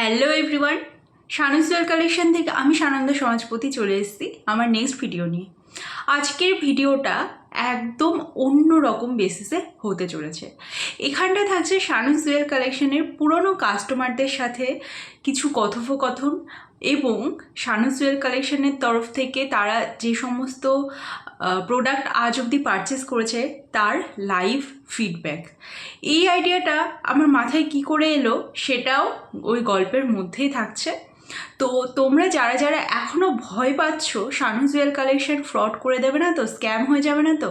Hello everyone, সানুসুয়াল collection থেকে আমি সানন্দ সমাজপতি চলে এসেছি আমার নেক্সট ভিডিও নিয়ে। আজকের ভিডিওটা একদম অন্য রকম বেসিসে হতে চলেছে। এখানটা থাকছে সানুসুয়াল কালেকশনের পুরনো কাস্টমারদের সাথে কিছু কথোপকথন এবং সানুসুয়াল কালেকশনের তরফ থেকে তারা যে সমস্ত প্রোডাক্ট আজ অবধি পারচেস করেছে তার লাইভ ফিডব্যাক। এই আইডিয়াটা আমার মাথায় কি করে এলো সেটাও ওই গল্পের মধ্যেই থাকছে। তো তোমরা যারা যারা এখনও ভয় পাচ্ছ সানুসুয়াল কালেকশন ফ্রড করে দেবে না তো, স্ক্যাম হয়ে যাবে না তো,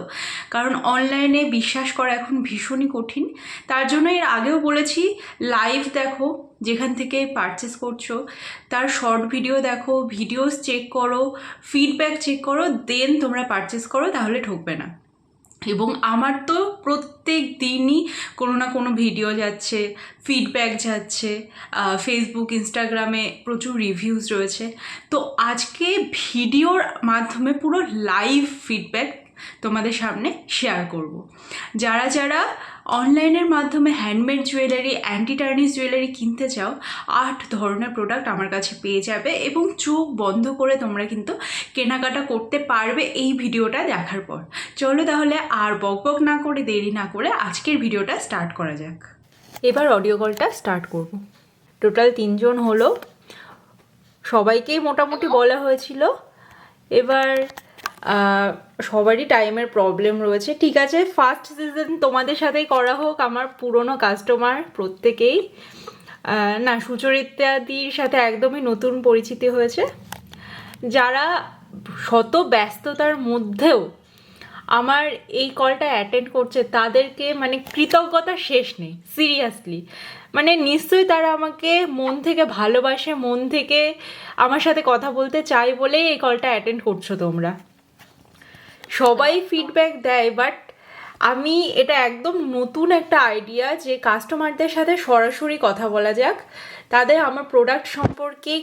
কারণ অনলাইনে বিশ্বাস করা এখন ভীষণই কঠিন। তার জন্য এর আগেও বলেছি লাইভ দেখো, যেখান থেকে পারচেস করছো তার শর্ট ভিডিও দেখো, ভিডিওস চেক করো, ফিডব্যাক চেক করো, দেন তোমরা পারচেস করো, তাহলে ঠকবে না। এবং আমার তো প্রত্যেক দিনই কোনো না কোনো ভিডিও যাচ্ছে, ফিডব্যাক যাচ্ছে, ফেসবুক ইনস্টাগ্রামে প্রচুর রিভিউজ রয়েছে। তো আজকে ভিডিওর মাধ্যমে পুরো লাইভ ফিডব্যাক তোমাদের সামনে শেয়ার করব। যারা যারা অনলাইনের মাধ্যমে handmade jewellery, anti tarnish jewellery কিনতে চাও, 8 ধরনের প্রোডাক্ট আমার কাছে পেয়ে যাবে এবং চোখ বন্ধ করে তোমরা কিন্তু কেনাকাটা করতে পারবে এই ভিডিওটা দেখার পর। চলো তাহলে আর বকবক না করে, দেরি না করে আজকের ভিডিওটা স্টার্ট করা যাক। এবার অডিও কলটা স্টার্ট করব। টোটাল 3 জন হলো, সবাইকেই মোটামুটি বলা হয়েছিল। এবার সবারই টাইমের প্রবলেম রয়েছে, ঠিক আছে। ফার্স্ট সিজন তোমাদের সাথেই করা হোক, আমার পুরনো কাস্টমার প্রত্যেকেই না, সুচরিতাদির সাথে একদমই নতুন পরিচিতি হয়েছে। যারা শত ব্যস্ততার মধ্যেও আমার এই কলটা অ্যাটেন্ড করছে তাদেরকে মানে কৃতজ্ঞতার শেষ নেই, সিরিয়াসলি। মানে নিশ্চয়ই তারা আমাকে মন থেকে ভালোবাসে, মন থেকে আমার সাথে কথা বলতে চাই বলেই এই কলটা অ্যাটেন্ড করছো তোমরা। সবাই ফিডব্যাক দেয়, বাট আমি এটা একদম নতুন একটা আইডিয়া যে কাস্টমারদের সাথে সরাসরি কথা বলা যাক, তাদের আমার প্রোডাক্ট সম্পর্কে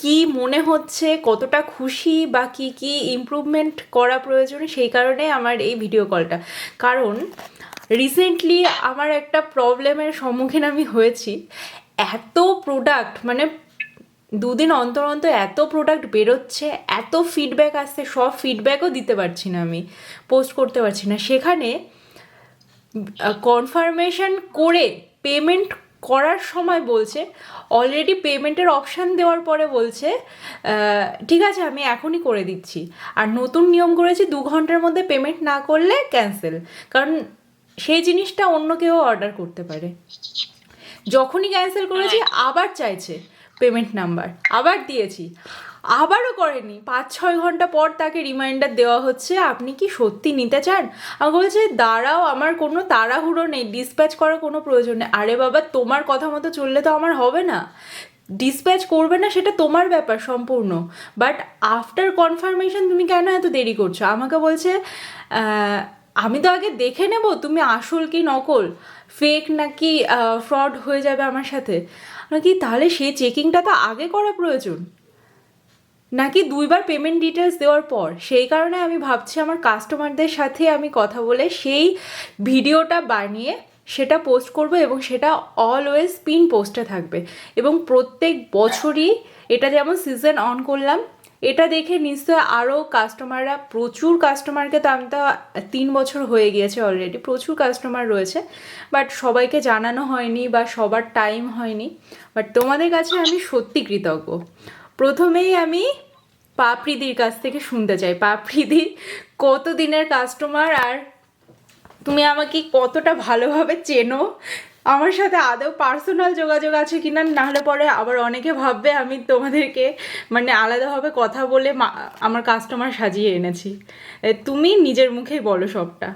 কি মনে হচ্ছে, কতটা খুশি বা কি কি ইমপ্রুভমেন্ট করা প্রয়োজন, সেই কারণে আমার এই ভিডিও কলটা। কারণ রিসেন্টলি আমার একটা প্রবলেমের সম্মুখীন আমি হয়েছি। এত প্রোডাক্ট, মানে 2 দিন অন্তর অন্তর এত প্রোডাক্ট বেরোচ্ছে, এত ফিডব্যাক আসছে, সব ফিডব্যাকও দিতে পারছি না, আমি পোস্ট করতে পারছি না। সেখানে কনফার্মেশন করে পেমেন্ট করার সময় বলছে, অলরেডি পেমেন্টের অপশান দেওয়ার পরে বলছে ঠিক আছে আমি এখনই করে দিচ্ছি। আর নতুন নিয়ম করেছি 2 ঘন্টার মধ্যে পেমেন্ট না করলে ক্যান্সেল, কারণ সেই জিনিসটা অন্য কেউ অর্ডার করতে পারে। যখনই ক্যান্সেল করেছি আবার চাইছে পেমেন্ট নাম্বার, আবার দিয়েছি, আবারও করেনি। 5-6 ঘন্টা পর তাকে রিমাইন্ডার দেওয়া হচ্ছে, আপনি কি সত্যি নিতে চান? আমি বলছে দাঁড়াও, আমার কোনো তাড়াহুড়ো নেই, ডিসপ্যাচ করার কোনো প্রয়োজন নেই। আরে বাবা, তোমার কথা মতো চললে তো আমার হবে না, ডিসপ্যাচ করবে না সেটা তোমার ব্যাপার সম্পূর্ণ, বাট আফটার কনফার্মেশন তুমি কেন এত দেরি করছো? আমাকে বলছে আমি তো আগে দেখে নেব তুমি আসল কি নকল, ফেক নাকি ফ্রড হয়ে যাবে আমার সাথে নাকি, তাহলে সেই চেকিংটা তো আগে করা প্রয়োজন নাকি 2বার পেমেন্ট ডিটেলস দেওয়ার পর। সেই কারণে আমি ভাবছি আমার কাস্টমারদের সাথে আমি কথা বলে সেই ভিডিওটা বানিয়ে সেটা পোস্ট করব এবং সেটা অলওয়েজ পিন পোস্টে থাকবে। এবং প্রত্যেক বছরই এটা যেমন সিজন অন করলাম, এটা দেখে নিশ্চয় আরও কাস্টমাররা, প্রচুর কাস্টমারকে, তো আমি তো 3 বছর হয়ে গিয়েছে অলরেডি, প্রচুর কাস্টমার রয়েছে, বাট সবাইকে জানানো হয়নি বা সবার টাইম হয়নি। বাট তোমাদের কাছে আমি সত্যি কৃতজ্ঞ। প্রথমেই আমি পাপড়িদির কাছ থেকে শুনতে চাই, পাপড়িদি কত দিনের কাস্টমার, আর তুমি আমাকে কতটা ভালোভাবে চেনো, আমার সাথে আদৌ পার্সোনাল যোগাযোগ আছে কিনা, নাহলে পরে আবার অনেকে ভাববে আমি তোমাদেরকে মানে আলাদাভাবে কথা বলে আমার কাস্টমার সাজিয়ে এনেছি। তুমি নিজের মুখেই বলো সবটা।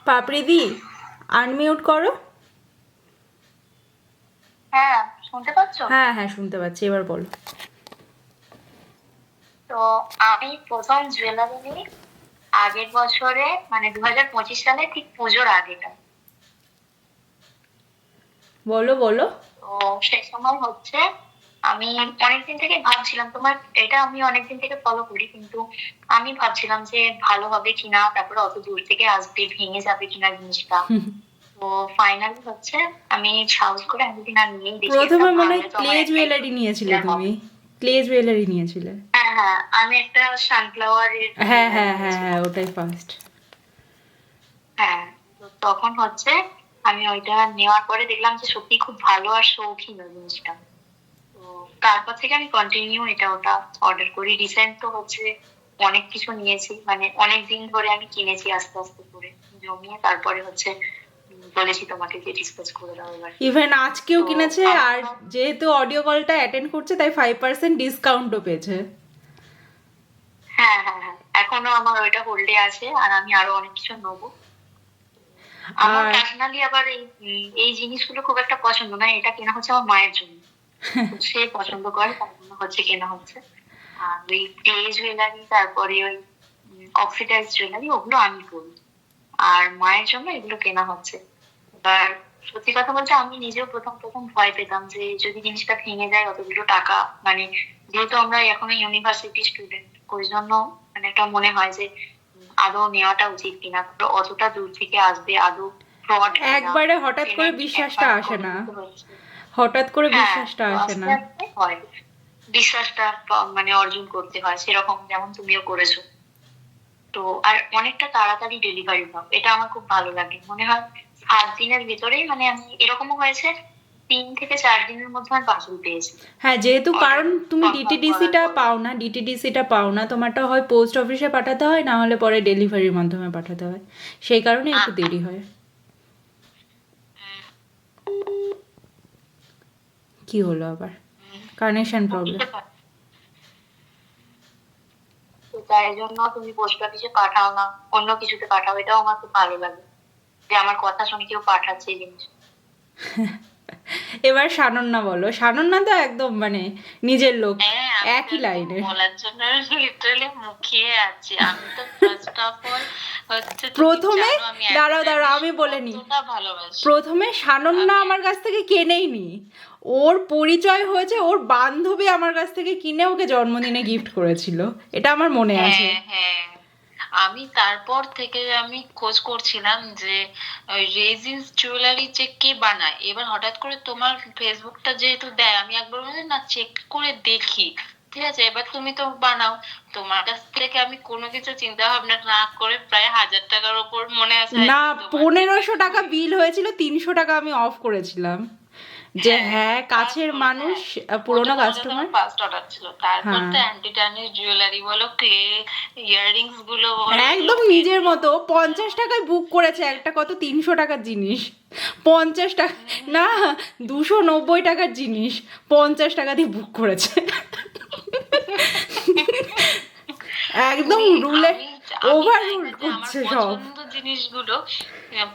পাপড়িদি আনমিউট করো। হ্যাঁ, শুনতে পাচ্ছো? হ্যাঁ হ্যাঁ শুনতে পাচ্ছি, এবার বলো। তো আমি প্রথম জুয়েলারি নিই আগের বছরে, মানে 2025 সালে, ঠিক পুজোর আগেটা। বলো বলো। তো সেই সময় হচ্ছে আমি অনেকদিন থেকে ভাবছিলাম তোমার এটা, আমি অনেকদিন থেকে ফলো করি, কিন্তু আমি ভাবছিলাম যে ভালো হবে কিনা, তারপরে অত দূর থেকে আসবে, ভেঙে যাবে কিনা জিনিসটা। তো ফাইনালি হচ্ছে আমি সাহস করে একদিন আর নিয়েই দেখি, একটা প্রথমে মনে হয় ভাঙলে তো ক্লে আমার একটাই জুয়েলারি নিয়েছিলে clear হবে। তুমি, ক্লে জুয়েলারি নিয়েছিলে। হ্যাঁ হ্যাঁ, আমি একটা সানফ্লাওয়ারের হ্যাঁ jewelry হ্যাঁ হ্যাঁ হ্যাঁ, নিয়েছিলাম। ওটাই ফার্স্ট। হ্যাঁ, তো তখন হচ্ছে আমি ওইটা নেওয়ার পরে দেখলাম যে সত্যি খুব ভালো আর শৌখিন ওই জিনিসটা। তো তারপর থেকে আমি কন্টিনিউ এটা ওটা অর্ডার করি। রিসেন্ট তো হচ্ছে অনেক কিছু নিয়েছি, মানে অনেক দিন ধরে আমি কিনেছি আস্তে আস্তে করে জমিয়ে, তারপরে হচ্ছে বলেছি তোমাকে যে ডিসকাস করে দাও এবার। ইভেন আজকেও তো কিনেছে, আমার আর যেহেতু অডিও কলটা অ্যাটেন্ড করছে তাই 5% ডিসকাউন্টও পেয়েছে। হ্যাঁ হ্যাঁ হ্যাঁ, এখনো আমার ওইটা হোল্ডে আছে, আর আমি আরো অনেক কিছু নেবো। আমার আর পার্সোনালি আবার এই জিনিসগুলো খুব একটা পছন্দ না, এটা কেনা হচ্ছে আমার মায়ের জন্য। তো সে পছন্দ করে, তার জন্য হচ্ছে কেনা হচ্ছে। আর ওই ক্লে জুয়েলারি, তারপরে ওই অক্সিডাইজ জুয়েলারি, ওগুলো আমি করি। আর মায়ের জন্য এগুলো কেনা হচ্ছে। এবার সত্যি কথা বলতে আমি নিজেও প্রথম প্রথম ভয় পেতাম যে যদি জিনিসটা ভেঙে যায়, অতগুলো টাকা, মানে যেহেতু আমরা এখনো ইউনিভার্সিটি স্টুডেন্ট, ওই জন্য মানে একটা মনে হয় যে আদৌ নেওয়াটা উচিত কিনা, তারপর অতটা দূর থেকে আসবে, আদৌ ফ্রড কিনা, একবারে হঠাৎ করে পেমেন্ট বিশ্বাসটা একবার আসে করে না, দিতে হচ্ছে। হঠাৎ করে হ্যাঁ, বিশ্বাসটা তো আসে আস্তে না। আস্তে হয়, বিশ্বাসটা মানে অর্জন করতে হয়, সেরকম যেমন তুমিও করেছো। তো আর অনেকটা তাড়াতাড়ি ডেলিভারি পাও, এটা আমার খুব ভালো লাগে। মনে হয় 7 দিনের ভিতরেই, মানে আমি এরকমও হয়েছে 3 থেকে 4 দিনের মধ্যে আমি পার্সেল পেয়েছি। হ্যাঁ, যেহেতু অর্ডার কারণ তুমি কনফার্ম করার ডিটিডিসিটা পরে। পাও না, ডিটিডিসিটা পাও না, তোমারটা হয় পোস্ট অফিসে পাঠাতে হয়, না হলে পরে ডেলিভারির মাধ্যমে পাঠাতে হয়, সেই কারণে একটু দেরি হয়। কি হলো আবার? Connection problem. তো তাই জন্য তুমি পোস্ট অফিসে পাঠাও না, অন্য কিছুতে পাঠাও, এটাও আমার খুব ভালো লাগে যে আমার কথা শুনে কেউ পাঠাচ্ছে এই জিনিস। এবার সানন্যা বলো, সানন্যা তো একদম মানে নিজের লোক, হ্যাঁ, আমি তো একই একদম লাইনের। বলার জন্য লিটারালি মুখিয়ে আছি। আমি তো ফার্স্ট অফ অল হচ্ছে, তুমি প্রথমে জানো আমি দাঁড়াও দাঁড়াও, একটাকে আমি বলে নি, কতটা ভালোবাসি। প্রথমে সানন্যা আমি আমার কাছ থেকে কেনেইনি, ওর পরিচয় হয়েছে ওর বান্ধবী আমার কাছ থেকে কিনে ওকে জন্মদিনে গিফট করেছিল, এটা আমার মনে আছে। হ্যাঁ হ্যাঁ, আমি তারপর থেকে আমি খোঁজ করছিলাম যে ওই রেজিন্স জুয়েলারি যে কে বানায়। এবার হঠাৎ করে তোমার ফেসবুকটা যেহেতু দেয়, আমি একবার বললাম না চেক করে দেখি, ঠিক আছে। এবার তুমি তো বানাও, তোমার কাছ থেকে আমি কোনো কিছু চিন্তা ভাবনা না করে প্রায় 1000 টাকার ওপর মনে আছে না, তোমার থেকে 1500 টাকা বিল হয়েছিল, 300 টাকা আমি অফ করেছিলাম, যে হ্যাঁ কাছের তারপরে মানুষ, হ্যাঁ, পুরোনো ওটা কাস্টমার। তোমার ফার্স্ট অর্ডার ছিল। তারপর হ্যাঁ, তো অ্যান্টি টার্নিশ জুয়েলারি বলো, ক্লে ইয়াররিংস গুলো বলো, একদম লোকের নিজের মতো লোকের 50 টাকায় বুক করেছে একটা, কত 300 টাকার জিনিস, 50 টাকা না, 290 টাকার জিনিস 50 টাকা দিয়ে বুক করেছে। একদম তুমি রুলে আমি আমি ওভার চাই রুল না যে আমার করছে সব।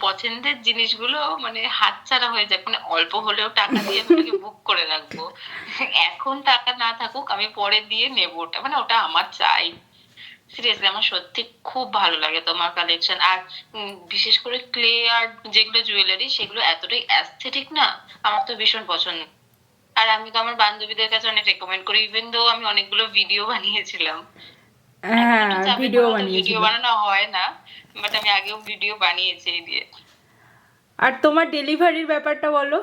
পছন্দের জিনিসগুলো মানে হাতছাড়া হয়ে যাক, মানে অল্প হলেও টাকা দিয়ে আমি ওটাকে বুক করে রাখবো। এখন টাকা না থাকুক, আমি পরে দিয়ে নেবো ওটা, মানে ওটা আমার চাই। সিরিয়াসলি আমার সত্যি খুব ভালো লাগে তোমার কালেকশন। আর বিশেষ করে ক্লে আর যেগুলো জুয়েলারি, সেগুলো এতটাই অ্যাস্থেটিক না, আমার তো ভীষণ পছন্দ। আর আমি তো আমার বান্ধবীদের কাছে অনেক রেকমেন্ড করি, ইভেন দো আমি অনেকগুলো ভিডিও বানিয়েছিলাম। এখন হ্যাঁ, একটু চাপের ভিডিও কারণে তো ভিডিও বানিয়েছিল। বানানো হয় না, বাট আমি আগেও ভিডিও বানিয়েছি এই দিয়ে। আর তোমার ডেলিভারির ব্যাপারটা বলো,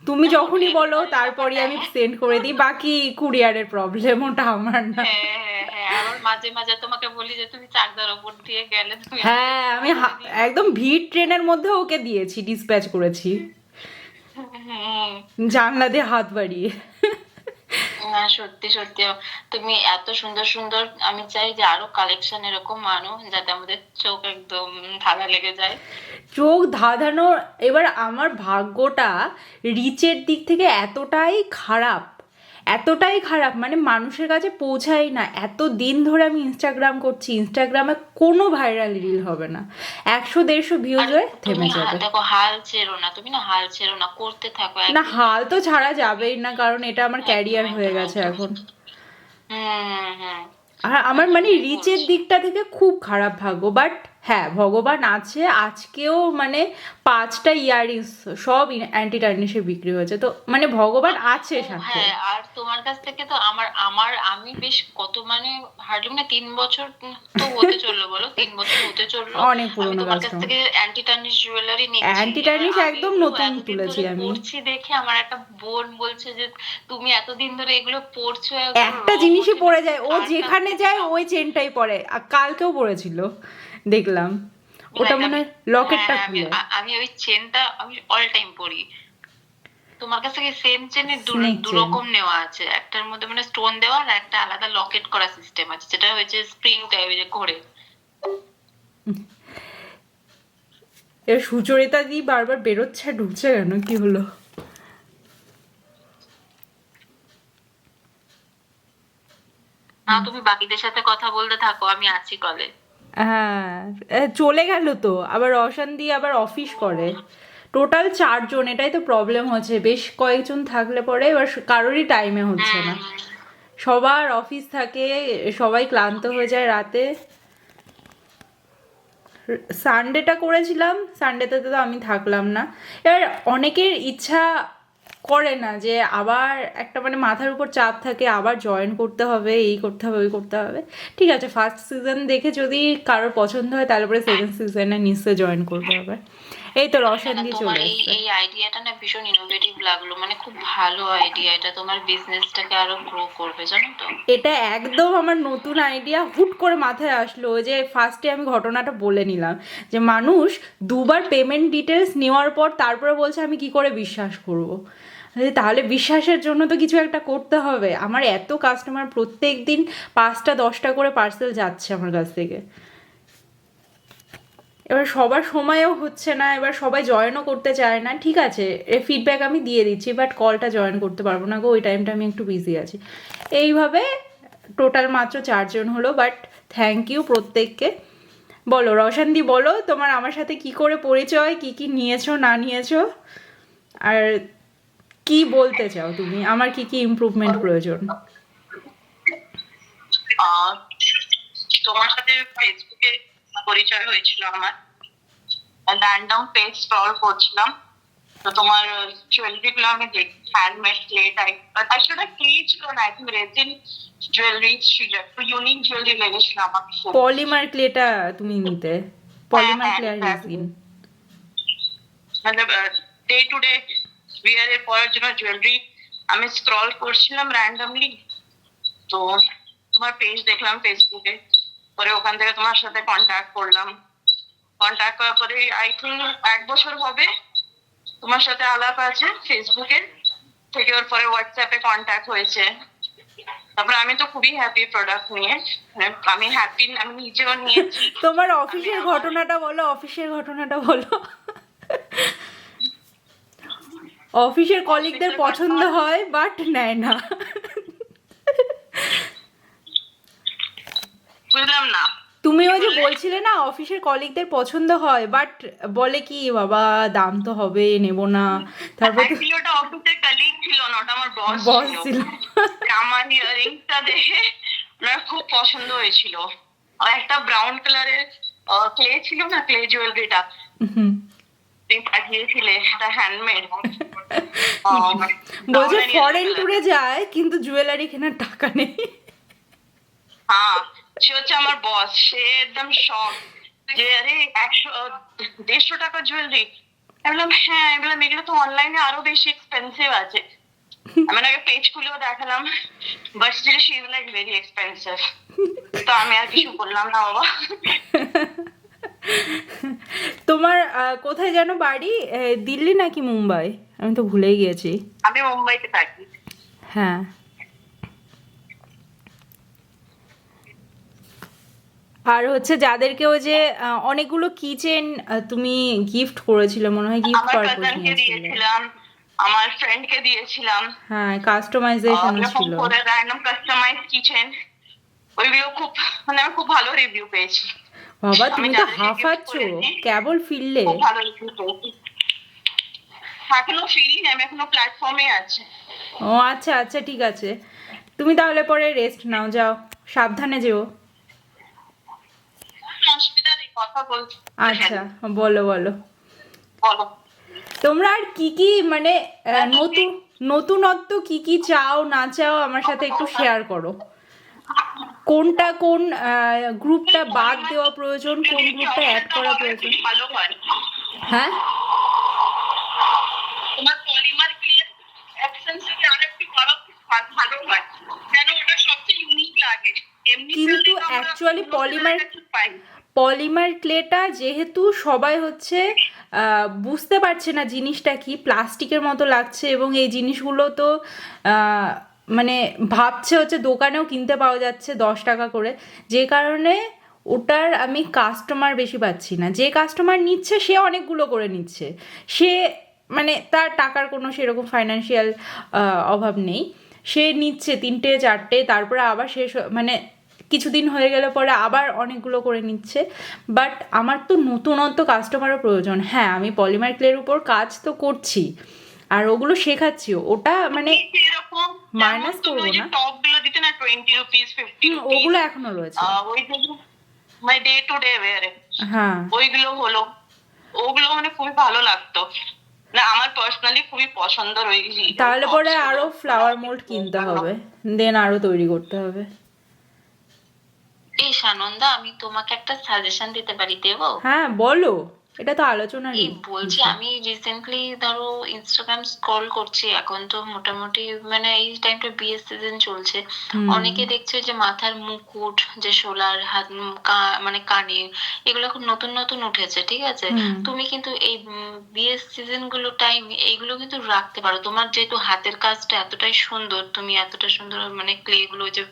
তুমি যখনই বলো ডেলিভারির তারপরই ব্যাপারটা আমি সেন্ড করে দিই, বাকি কুরিয়ারের প্রবলেম, ওটা আমার না। হ্যাঁ হ্যাঁ হ্যাঁ, আবার মাঝে মাঝে তোমাকে বলি যে তুমি চাকদার ওপর দিয়ে গেলে তুমি আমাকে হ্যাঁ, আমি করে দিও। একদম ভিড় ট্রেনের মধ্যে ওকে দিয়েছি, ডিসপ্যাচ করেছি, হুম, জানলা দিয়ে হাত বাড়িয়ে। না সত্যি সত্যি তুমি এত সুন্দর সুন্দর, আমি চাই যে আরো কালেকশন এরকম আনো, যাতে আমাদের চোখ একদম ধাঁধা লেগে যায়। চোখ ধাঁধানো। এবার আমার ভাগ্যটা রিচের দিক থেকে এতটাই খারাপ, এতটাই খারাপ, মানে মানুষের কাছে পৌঁছাই না। এত দিন ধরে আমি ইনস্টাগ্রাম করছি, ইনস্টাগ্রামে কোনো ভাইরাল রিল হবে না, 100-150 ভিউজ আর হয়ে থেমে তুমি যাবে। দেখো, হাল ছেড়ো না, তুমি না হাল ছেড়ো না, করতে থাকো না, একদিন হাল তো ছাড়া যাবেই না, কারণ এটা আমার একদম ক্যারিয়ার হয়ে একদম গেছে একদম। এখন। হ্যাঁ হ্যাঁ, আর আমার ওই মানে জন্যই রিচের বলছি। দিকটা থেকে খুব খারাপ ভাগ্য, বাট হ্যাঁ ভগবান আছে, আজকেও মানে 5টা ইয়াররিংস সব অ্যান্টি টার্নিশে বিক্রি হয়েছে, তো মানে ভগবান আছে ও সাথে। হ্যাঁ, আর তোমার কাছ থেকে তো আমার আমার আমি বেশ কত মানে হার্ডলি মানে 3 বছর তো হতে চললো, বলো 3 বছর হতে চললো অনেক আমি পুরোনো তোমার কাছ কাস্টমার। থেকে অ্যান্টি টার্নিশ জুয়েলারি নিচ্ছি। অ্যান্টি এবার টার্নিশ আমি একদম এগুলো নতুন এতদিন তুলেছি ধরে আমি। পরছি দেখে আমার একটা বোন বলছে যে তুমি এতদিন ধরে এগুলো পরছো, একটা জিনিসই পরে যায়, ও যেখানে যায় ওই চেনটাই পরে, আর কালকেও পরেছিল দেখলাম, ওটা মনে হয় লকেটটা হ্যাঁ, খুলে। আমি ওই চেনটা আমি অল টাইম পরি। তোমার কাছ থেকে সেম চেনের Snake দু chain। রকম নেওয়া আছে, একটার মধ্যে মানে স্টোন দেওয়া আর একটা আলাদা লকেট করা সিস্টেম আছে, যেটা হচ্ছে স্প্রিং টাইপের করে। এবার সুচরিতা দি বারবার বেরোচ্ছে আর ঢুকছে কেন, কি হলো? না তুমি বাকিদের সাথে কথা বলতে থাকো, আমি আছি কলে। হ্যাঁ চলে গেল তো, আবার রওশন দি আবার অফিস করে, টোটাল 4জন, এটাই তো প্রবলেম হচ্ছে, বেশ কয়েকজন থাকলে পরে এবার কারোরই টাইমে হচ্ছে না, সবার অফিস থাকে, সবাই ক্লান্ত হয়ে যায় রাতে। সানডেটা করেছিলাম, সানডেতে তো আমি থাকলাম না। এবার অনেকের ইচ্ছা করে না যে আবার একটা মানে মাথার উপর চাপ থাকে, আবার জয়েন করতে হবে, এই করতে হবে, ওই করতে হবে। ঠিক আছে, ফার্স্ট সিজন দেখে যদি কারোর পছন্দ হয় তারপরে সেকেন্ড সিজনে নিশ্চয়ই জয়েন করবে আবার। এই তো রওশন দিয়ে তোমার চলে এই এসছে। এই আইডিয়াটা না ভীষণ ইনোভেটিভ লাগলো, মানে খুব ভালো আইডিয়া, এটা তোমার বিজনেসটাকে আরো গ্রো করবে, জানো তো। এটা একদম আমার নতুন আইডিয়া, হুট করে মাথায় আসলো, ওই যে ফার্স্টে আমি ঘটনাটা বলে নিলাম যে মানুষ দুবার পেমেন্ট ডিটেলস নেওয়ার পর তারপরে বলছে আমি কি করে বিশ্বাস করব। তাহলে বিশ্বাসের জন্য তো কিছু একটা করতে হবে। আমার এত কাস্টমার, প্রত্যেক দিন 5টা 10টা করে পার্সেল যাচ্ছে আমার কাছ থেকে, এবার সবার সময়ও হচ্ছে না, এবার সবাই জয়েনও করতে চায় না। ঠিক আছে, ফিডব্যাক আমি দিয়ে দিচ্ছি, বাট কলটা জয়েন করতে পারবো না গো, ওই টাইমটা আমি একটু বিজি আছি। এইভাবে টোটাল মাত্র 4জন হলো, বাট থ্যাংক ইউ প্রত্যেককে। বলো রওশনদি, বলো তোমার আমার সাথে কি করে পরিচয়, কি কি নিয়েছো না নিয়েছো, আর কি বলতে চাও তুমি, আমার কি কি ইমপ্রুভমেন্ট প্রয়োজন? তোমার সাথে ফেসবুকে পরিচয় হয়েছিল আমার, র্যান্ডম পেজ স্ক্রল করছিলাম, তো তোমার জুয়েলারি গুলো আমি দেখি, হ্যান্ডমেড ক্লে টাইপ, আসলে ক্লে ছিল না, একদম রেজিন জুয়েলারি ছিল, একটু ইউনিক জুয়েলারি লেগেছিল আমার খুব। পলিমার ক্লেটা তুমি নিতে, পলিমার হ্যাঁ, ক্লে আর exactly। রেজিন। মানে ডে টু ডে বিয়ারের পরের জন্য জুয়েলারি আমি স্ক্রল করছিলাম র্যান্ডমলি, তো তোমার পেজ দেখলাম ফেসবুকে, পরে ওখান থেকে তোমার সাথে কন্ট্যাক্ট করলাম, কন্ট্যাক্ট করার পরে আই থিঙ্ক 1 বছর হবে তোমার সাথে আলাপ আছে ফেসবুকে থেকে, ওর পরে হোয়াটসঅ্যাপে কন্ট্যাক্ট হয়েছে। তারপরে আমি তো খুবই হ্যাপি প্রোডাক্ট নিয়ে, মানে আমি হ্যাপি, আমি নিজেও নিয়েছি। তোমার অফিসের ঘটনাটা বলো, অফিসের ঘটনাটা বলো। অফিসের কলিগদের পছন্দ হয় বাট নেয় না। বুঝলাম না। তুমি ওই যে বলছিলে না অফিসের কলিগদের পছন্দ হয়, বাট বলে কি বাবা দাম তো হবে, নেব না। তারপর তো অ্যাকচুয়ালি ওটা অফিসের কলিগ ছিল না, ওটা আমার বস বস ছিল। ছিল। আমার ইয়ারিংসটা দেখে ওনার খুব পছন্দ হয়েছিল, আর একটা ব্রাউন কালারের ক্লে ছিল না, ক্লে জুয়েলারিটা হুম। তুমি পাঠিয়েছিলে, এটা হ্যান্ডমেড। বলছে ফরেন ট্যুরে যায় কিন্তু জুয়েলারি কেনার টাকা নেই। হ্যাঁ, সে হচ্ছে আমার বস, সে একদম শক যে আরে 100-150 টাকা জুয়েলারি। আমি বললাম হ্যাঁ, আমি বললাম এগুলো তো অনলাইনে আরো বেশি এক্সপেন্সিভ আছে। আমি আগে পেজ খুলেও দেখালাম, but still she is like very expensive. তো আমি আর কিছু বললাম না বাবা। তোমার কোথায় যেন বাড়ি, দিল্লি নাকি মুম্বাই, আমি তো ভুলেই গিয়েছি। আমি মুম্বাইতে থাকি। হ্যাঁ, আর হচ্ছে যাদেরকে ওই যে অনেকগুলো কিচেন তুমি গিফট করেছিলে মনে হয়, গিফট আমার পারপোজ কাজিনকে নিয়েছিলে। দিয়েছিলাম, আমার ফ্রেন্ডকে দিয়েছিলাম, হ্যাঁ, কাস্টমাইজেশন এরকম ছিল। করে র্যান্ডম কাস্টমাইজ কিচেন, ওইগুলো খুব মানে আমি খুব ভালো রিভিউ পেয়েছি। বাবা আমি তুমি তো যাদেরকে gift হাঁফাচ্ছ, করেছি, কেবল ফিরলে। খুব ভালো রিভিউ পেয়েছি। এখনো ফিরি, আমি এখনো প্ল্যাটফর্মে আছি। ও আচ্ছা আচ্ছা, ঠিক আছে, তুমি তাহলে পরে রেস্ট নাও, যাও, সাবধানে যেও। অসুবিধা নেই, কথা কথা বলছি। আচ্ছা, বলো বলো। বলো। তোমরা আর কি কি মানে নতুনত্ব কি কি চাও না চাও আমার সাথে একটু শেয়ার করো। কোনটা কোন গ্রুপটা বাদ দেওয়া প্রয়োজন, কোন গ্রুপটা অ্যাড করা প্রয়োজন? ভালো হয়। হ্যাঁ, তোমার পলিমার ক্লের অপশন থেকে আরেকটু করা ভালো হয়, কেন ওটা সবচেয়ে ইউনিক লাগে। এমনি কিন্তু আমরা অ্যাকচুয়ালি অন্য জায়গায় পাই। পলিমার ক্লেটা যেহেতু সবাই হচ্ছে বুঝতে পারছে না জিনিসটা কি, প্লাস্টিকের মতো লাগছে, এবং এই জিনিসগুলো তো মানে ভাবছে হচ্ছে দোকানেও কিনতে পাওয়া যাচ্ছে 10 টাকা করে, যে কারণে ওটার আমি কাস্টমার বেশি পাচ্ছি না। যে কাস্টমার নিচ্ছে সে অনেকগুলো করে নিচ্ছে, সে মানে তার টাকার কোনো সেরকম ফাইন্যান্সিয়াল অভাব নেই, সে নিচ্ছে 3টে 4টে, তারপরে আবার শেষ মানে কিছুদিন হয়ে গেলে পরে আবার অনেকগুলো করে নিচ্ছে। বাট আমার তো নতুনত্ব কাস্টমারও প্রয়োজন। হ্যাঁ, আমি পলিমার ক্লের উপর কাজ তো করছি আর ওগুলো শেখাচ্ছিও, ওটা মানে এরকম মাইনাস করবো না। টপ গুলো দিতে না 20 রুপিস 50 রুপিস, ওগুলো এখনো রয়েছে। ওই মানে ডে টু ডে ওয়্যারে, হ্যাঁ, ওইগুলো হলো, ওগুলো মানে খুবই ভালো লাগতো না, আমার পার্সোনালি খুবই পছন্দ রয়েছে। তাহলে পরে আরো ফ্লাওয়ার মোল্ড কিনতে হবে, দেন আরো তৈরি করতে হবে। এই সানন্দা, আমি তোমাকে একটা সাজেশন দিতে পারি, দেবো? হ্যাঁ বলো, এটা তো আলোচনারই। এই বলছি, আমি রিসেন্টলি ধরো ইনস্টাগ্রাম স্ক্রল করছি, এখন তো মোটামুটি মানে এই টাইমটা বিয়ের সিজন চলছে, অনেকে দেখছে যে মাথার মুকুট, যে শোলার হাত, মানে কানে, এগুলো এখন নতুন নতুন উঠেছে, ঠিক আছে? তুমি কিন্তু এই বিয়ের সিজন গুলো টাইম এইগুলো কিন্তু রাখতে পারো। তোমার যেহেতু হাতের কাজটা এতটাই সুন্দর, তুমি এতটা সুন্দর মানে ক্লে গুলো যে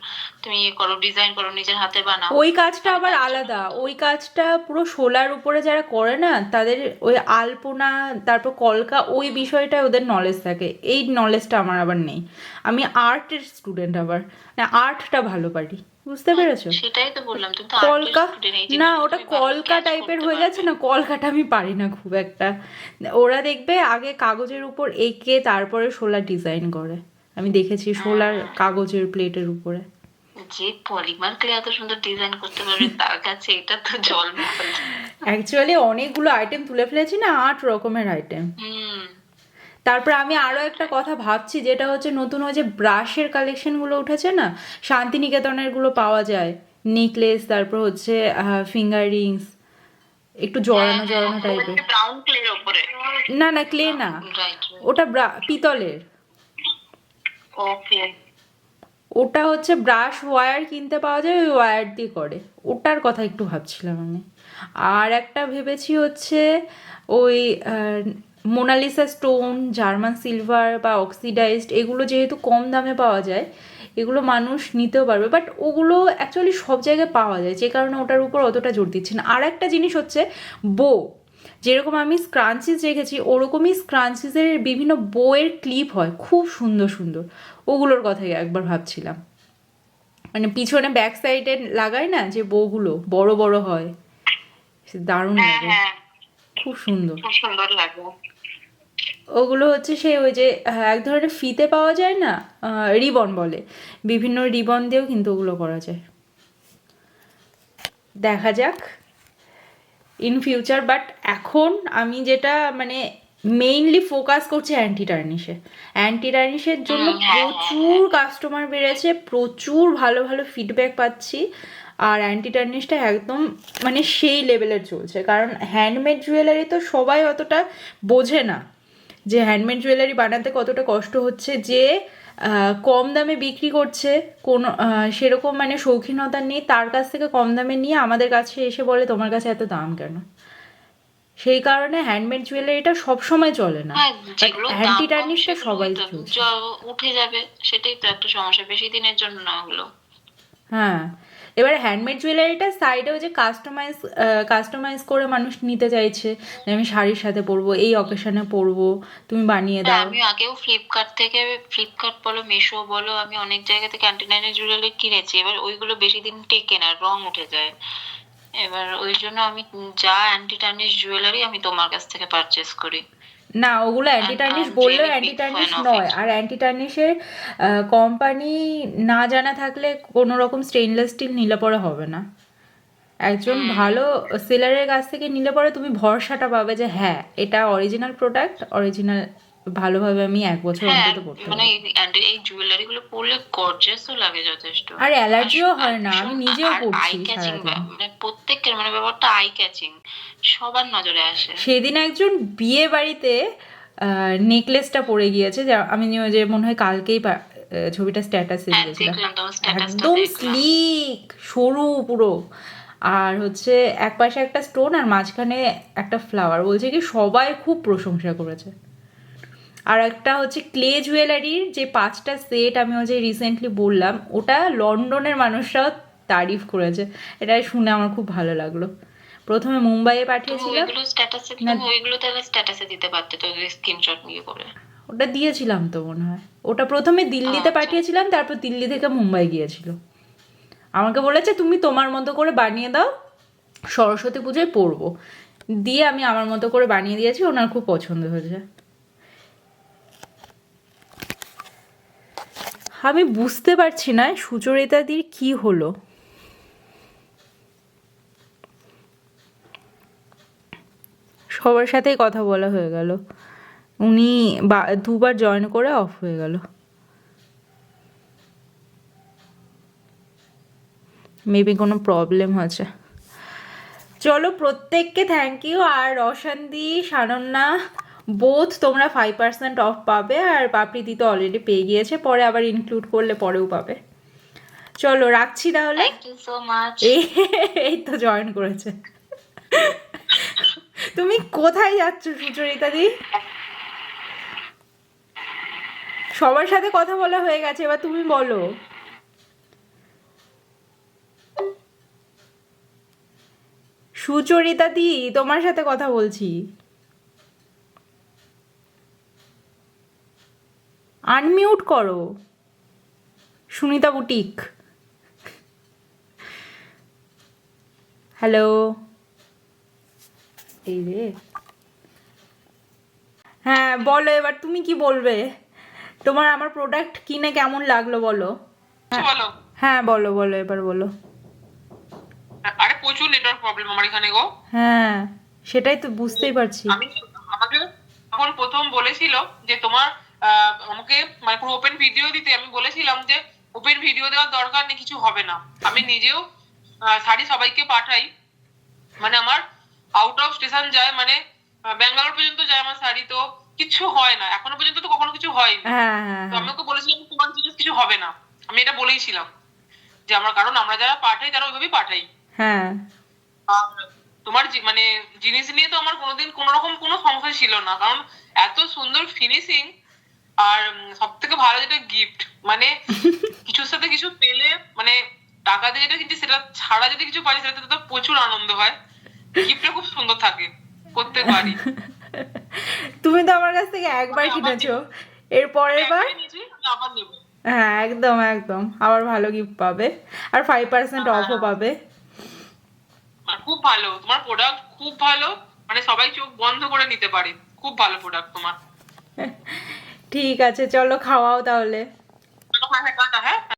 তুমি ইয়ে করো, ডিজাইন করো, নিজের হাতে বানাও, ওই কাজটা আবার আলাদা, ওই কাজটা পুরো শোলার উপরে যারা করে না তাদের ওই আলপনা, তারপর কলকা, ওই বিষয়টা ওদের নলেজ থাকে, এই নলেজটা আমার আবার নেই। আমি আর্টের স্টুডেন্ট, আবার আর্টটা ভালো পারি, বুঝতে পেরেছো? সেটাই তো বললাম, তুমি তো কলকা artist student, এই না, জিনিসগুলো ওটা তুমি ভালো কলকা catch টাইপের করতে হয়ে পারবে। যাচ্ছে না, কলকাটা আমি পারি না খুব একটা। ওরা দেখবে আগে কাগজের উপর এঁকে তারপরে শোলার ডিজাইন করে, আমি দেখেছি শোলার কাগজের প্লেটের উপরে। যে পলিমার ক্লে এত সুন্দর ডিজাইন করতে পারবে তার কাছে এটা তো জল মহল। অ্যাকচুয়ালি অনেকগুলো আইটেম তুলে ফেলেছি না, 8 রকমের আইটেম। তারপর আমি আরও একটা কথা ভাবছি, যেটা হচ্ছে নতুন ওই যে ব্রাশের কালেকশনগুলো উঠেছে না, শান্তিনিকেতনেরগুলো পাওয়া যায়, নেকলেস, তারপর হচ্ছে ফিঙ্গার রিংস, একটু জড়ানো জড়ানো টাইপের। ব্রাউন ক্লের উপরে। না না, ক্লে না, ওটা পিতলের। ওকে। ওটা হচ্ছে ব্রাশ ওয়্যার কিনতে পাওয়া যায়, ওই ওয়্যার দিয়ে করে, ওটার কথা একটু ভাবছিলাম আমি। আর একটা ভেবেছি হচ্ছে ওই মোনালিসা স্টোন, জার্মান সিলভার বা অক্সিডাইজড, এগুলো যেহেতু কম দামে পাওয়া যায়, এগুলো মানুষ নিতেও পারবে, বাট ওগুলো অ্যাকচুয়ালি সব জায়গায় পাওয়া যায়, যে কারণে ওটার উপর অতটা জোর দিচ্ছে না। আর একটা জিনিস হচ্ছে বো, যেরকম আমি স্ক্রাঞ্চিস রেখেছি, ওরকমই স্ক্রাঞ্চিসের বিভিন্ন বইয়ের ক্লিপ হয় খুব সুন্দর সুন্দর, ওগুলোর কথাই একবার ভাবছিলাম। মানে পিছনে ব্যাক সাইডে লাগায় না যে বউগুলো, বড় বড় হয়, দারুণ লাগে, খুব সুন্দর, খুব সুন্দর লাগে। ওগুলো হচ্ছে সেই ওই যে এক ধরনের ফিতে পাওয়া যায় না, রিবন বলে, বিভিন্ন রিবন দিয়েও কিন্তু ওগুলো করা যায়। দেখা যাক ইন ফিউচার, বাট এখন আমি যেটা মানে মেইনলি ফোকাস করছি অ্যান্টি টার্নিশে। অ্যান্টি টার্নিশের জন্য প্রচুর কাস্টমার বেড়েছে, প্রচুর ভালো ভালো ফিডব্যাক পাচ্ছি, আর অ্যান্টি টার্নিশটা একদম মানে সেই লেভেলের চলছে। কারণ হ্যান্ডমেড জুয়েলারি তো সবাই অতটা বোঝে না, যে হ্যান্ডমেড জুয়েলারি বানাতে কতটা কষ্ট হচ্ছে, যে কম দামে বিক্রি করছে, কোনো সেরকম মানে শৌখিনতা নেই, তার কাছ থেকে কম দামে নিয়ে আমাদের কাছে এসে বলে তোমার কাছে এত দাম কেন। সেই কারণে হ্যান্ডমেড জুয়েলারিটা সবসময় চলে না, অ্যান্টি টার্নিশটা সবাই চলছে। উঠে যাবে, সেটাই তো একটা সমস্যা, বেশি দিনের জন্য না ওগুলো। হ্যাঁ, এবার হ্যান্ডমেড জুয়েলারিটা সাইডেও যে কাস্টমাইজ করে মানুষ নিতে চাইছে, যে আমি শাড়ির সাথে পরবো, এই অকেশনে পরবো, তুমি বানিয়ে দাও। আমি আগেও ফ্লিপকার্ট বলো, মিশো বলো, আমি অনেক জায়গা থেকে অ্যান্টি টার্নিশ জুয়েলারি কিনেছি, এবার ওইগুলো বেশি দিন টেকে না, রং উঠে যায়। এবার ওই জন্য আমি যা অ্যান্টি টার্নিশ জুয়েলারি আমি তোমার কাছ থেকে পারচেস করি। না, ওগুলো অ্যান্টি টার্নিশ বললেও অ্যান্টি টার্নিশ নয়, আর অ্যান্টি টার্নিশের কোম্পানি না জানা থাকলে কোনো রকম স্টেইনলেস স্টিল নিলে পরে হবে না। একজন ভালো সেলারের কাছ থেকে নিলে পরে তুমি ভরসাটা পাবে যে হ্যাঁ এটা অরিজিনাল প্রোডাক্ট, অরিজিনাল, ভালোভাবে আমি 1 বছর হ্যাঁ অন্তত পড়তে মানে পারবো। এই জুয়েলারি গুলো পরলে গর্জিয়াসও লাগে যথেষ্ট। আর অ্যালার্জিও আর হয় না, আমি ভীষণ নিজেও আই পড়ছি ক্যাচিং, সারাদিন। মানে প্রত্যেকের মানে ব্যাপারটা আই ক্যাচিং, সবার নজরে আসে। সেদিন একজন বিয়ে বাড়িতে নেকলেসটা পরে গিয়েছে, যা আমি ওই যে মনে হয় কালকেই ছবিটা স্ট্যাটাসে হ্যাঁ দিয়েছিলাম, দেখলাম তোমার স্ট্যাটাসটা একদম দেখলাম। স্লিক সরু পুরো, আর হচ্ছে এক পাশে একটা স্টোন আর মাঝখানে একটা ফ্লাওয়ার, বলছে কি সবাই খুব প্রশংসা করেছে। আর একটা হচ্ছে ক্লে জুয়েলারির যে 5টা সেট আমি ওই যে রিসেন্টলি বললাম, ওটা লন্ডনের মানুষরাও তারিফ করেছে, এটা শুনে আমার খুব ভালো লাগলো। প্রথমে মুম্বাইয়ে তুমি পাঠিয়েছিলাম, ওইগুলো স্ট্যাটাসে, না তুমি ওইগুলো তাহলে স্ট্যাটাসে দিতে পারতে তো, স্ক্রিনশট নিয়ে করে। ওটা দিয়েছিলাম তো মনে হয়, ওটা প্রথমে দিল্লিতে আচ্ছা। পাঠিয়েছিলাম, তারপর দিল্লি থেকে মুম্বাই গিয়েছিল। আমাকে বলেছে তুমি তোমার মতো করে বানিয়ে দাও, সরস্বতী পুজোয় পরবো, দিয়ে আমি আমার মতো করে বানিয়ে দিয়েছি, ওনার খুব পছন্দ হয়েছে। আমি বুঝতে পারছি না সুচরিতাদির কি হলো। সবার সাথেই কথা বলা হয়ে গেল, উনি 2বার জয়েন করে অফ হয়ে গেল। মেবি কোনো প্রবলেম হয়েছে। চলো, প্রত্যেককে থ্যাংক ইউ। আর রোশনদি, সানন্যা, বোথ তোমরা 5% অফ পাবে, আর পাপড়িদি তো অলরেডি পেয়ে গিয়েছে, পরে আবার ইনক্লুড করলে পরেও পাবে। চলো রাখছি তাহলে। Thank you so much. এই তো জয়েন করেছে। তুমি কোথায় যাচ্ছ সুচরিতা দি? সবার সাথে কথা বলা হয়ে গেছে, এবার তুমি বলো। সুচরিতা দি, তোমার সাথে কথা বলছি। আনমিউট করো। Sunita boutique, hello. এই রে, হ্যাঁ বলো, এবার তুমি কি বলবে? তোমার আমার প্রোডাক্ট কিনে কেমন লাগলো বলো। বলো। হ্যাঁ বলো বলো, এবার বলো। আরে প্রচুর নেটওয়ার্ক প্রবলেম আমার এখানে গো। হ্যাঁ সেটাই তো বুঝতেই পারছি। আমাকে যখন প্রথম বলেছিল যে তোমার আমাকে মানে পুরো ওপেন ভিডিও দিতে, আমি বলেছিলাম যে ওপেন ভিডিও দেওয়ার দরকার নেই, কিছু হবে না। আমি নিজেও শাড়ি সবাইকে পাঠাই, মানে আমার আউট অফ স্টেশন যায়, মানে ব্যাঙ্গালোর পর্যন্ত যায় আমার শাড়ি, তো কিছু হয় না, এখনো পর্যন্ত তো কখনো কিছু হয়নি। হ্যাঁ হ্যাঁ তো আমি ওকে বলেছিলাম তোমার জিনিস কিছু হবে না, আমি এটা বলেইছিলাম যে আমার, কারণ আমরা যারা পাঠাই তারা ওইভাবেই পাঠাই। হ্যাঁ আর তোমার মানে জিনিস নিয়ে তো আমার কোনোদিন কোনো রকম কোনো সংশয় ছিল না, কারণ এত সুন্দর ফিনিশিং, আর সব থেকে ভালো যেটা গিফট, মানে কিছুর সাথে কিছু পেলে, মানে টাকা দিয়ে যেটা কিনছি সেটা ছাড়া যদি কিছু পাই সেটাতে তো প্রচুর আনন্দ হয়। গিফটটা খুব সুন্দর থাকে প্রত্যেকবারই। তুমি তো আমার কাছ থেকে একবার কিনেছো, এর পরের বার আবার নেবো। হ্যাঁ একদম একদম, আবার ভালো গিফট পাবে, আর 5% অফও পাবে। খুব ভালো তোমার প্রোডাক্ট, খুব ভালো, মানে সবাই চোখ বন্ধ করে নিতে পারে, খুব ভালো প্রোডাক্ট তোমার। ঠিক আছে, চলো খাওয়াও তাহলে। হ্যাঁ হ্যাঁ, টাটা। হ্যাঁ।